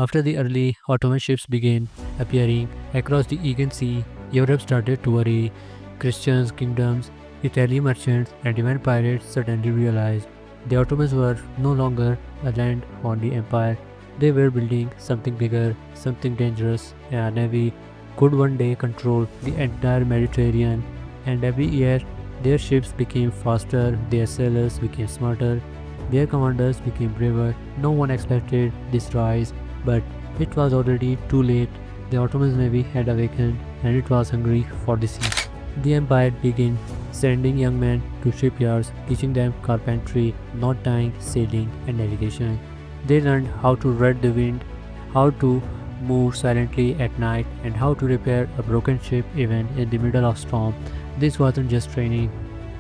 After the early Ottoman ships began appearing across the Aegean Sea, Europe started to worry. Christian kingdoms, Italian merchants, and even pirates suddenly realized the Ottomans were no longer a land-only empire. They were building something bigger, something dangerous. A navy could one day control the entire Mediterranean, and every year their ships became faster, their sailors became smarter, their commanders became braver. No one expected this rise, but it was already too late. The Ottoman navy had awakened and it was hungry for the sea. The empire began sending young men to shipyards, teaching them carpentry, knot tying, sailing, and navigation. They learned how to read the wind, how to move silently at night, and how to repair a broken ship even in the middle of storm. This wasn't just training,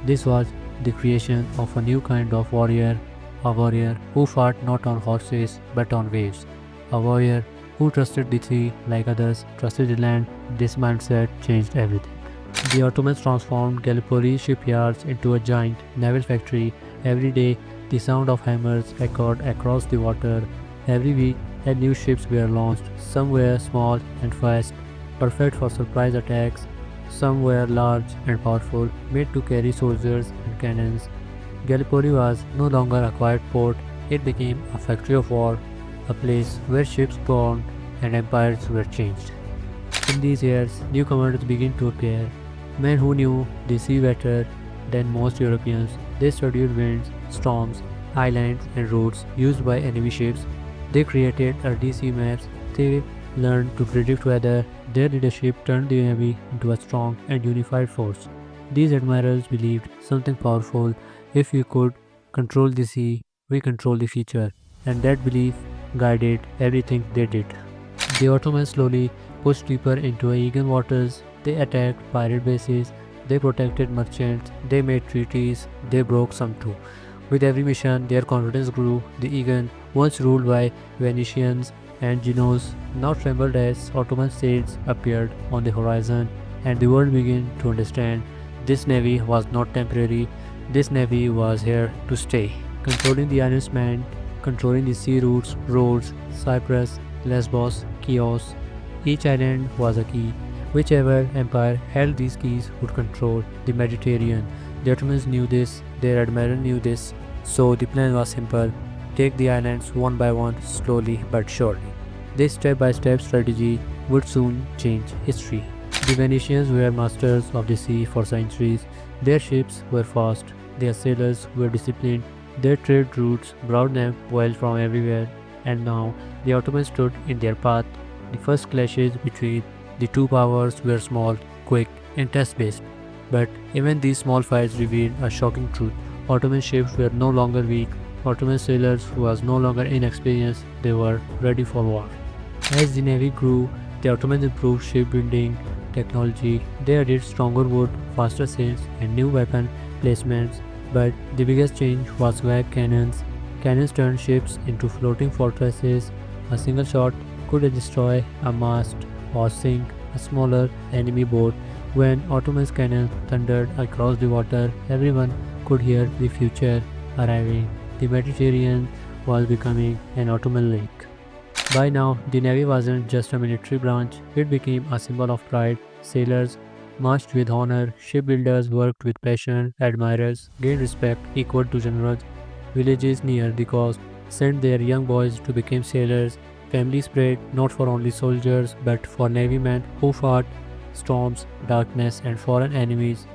this was the creation of a new kind of warrior, a warrior who fought not on horses but on waves, a warrior who trusted the sea like others trusted the land. This mindset changed everything. The Ottomans transformed Gallipoli shipyards into a giant naval factory. Every day, the sound of hammers echoed across the water. Every week, new ships were launched. Some were small and fast, perfect for surprise attacks. Some were large and powerful, made to carry soldiers and cannons. Gallipoli was no longer a quiet port, it became a factory of war, a place where ships born and empires were changed. In these years, new commanders began to appear, men who knew the sea better than most Europeans. They studied winds, storms, islands, and routes used by enemy ships. They created early sea maps. They learned to predict weather. Their leadership turned the navy into a strong and unified force. These admirals believed something powerful: if we could control the sea, we control the future, and that belief guided everything they did. The Ottomans slowly pushed deeper into Aegean waters. They attacked pirate bases, they protected merchants, they made treaties, they broke some too. With every mission, their confidence grew. The Aegean, once ruled by Venetians and Genoese, now trembled as Ottoman states appeared on the horizon, and the world began to understand this navy was not temporary, this navy was here to stay. Controlling the islands meant controlling the sea routes, Rhodes, Cyprus, Lesbos, Chios. Each island was a key. Whichever empire held these keys would control the Mediterranean. The Ottomans knew this, their admiral knew this, so the plan was simple: take the islands one by one, slowly but surely. This step by step strategy would soon change history. The Venetians were masters of the sea for centuries. Their ships were fast, their sailors were disciplined, their trade routes brought them wealth from everywhere, and now the Ottomans stood in their path. The first clashes between the two powers were small, quick, and test-based. But even these small fights revealed a shocking truth. Ottoman ships were no longer weak. Ottoman sailors was no longer inexperienced, they were ready for war. As the navy grew, the Ottomans improved shipbuilding technology. They added stronger wood, faster sails, and new weapon placements. But the biggest change was wag cannons. Cannons turned ships into floating fortresses. A single shot could destroy a mast or sink a smaller enemy boat. When Ottoman's cannon thundered across the water, everyone could hear the future arriving. The Mediterranean was becoming an Ottoman lake. By now, the navy wasn't just a military branch, it became a symbol of pride. Sailors marched with honor, shipbuilders worked with passion, admirers gained respect equal to generals. Villages near the coast sent their young boys to become sailors. Families prayed not for only soldiers but for navy men who fought storms, darkness, and foreign enemies.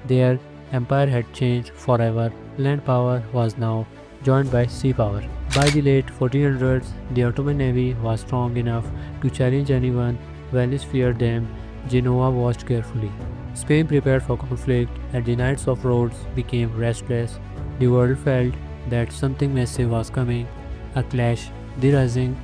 Their empire had changed forever. Land power was now joined by sea power. By the late 1400s, the Ottoman navy was strong enough to challenge anyone. Venice feared them, Genoa watched carefully. Spain prepared for conflict, and the Knights of Rhodes became restless. The world felt that something massive was coming, a clash, the rising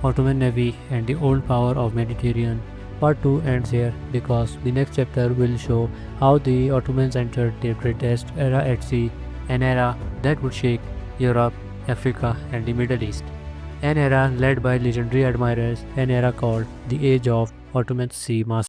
Ottoman navy and the old power of Mediterranean. Part 2 ends here because the next chapter will show how the Ottomans entered their greatest era at sea, an era that would shake Europe, Africa, and the Middle East. An era led by legendary admirers, an era called the Age of Ottoman Sea Masters.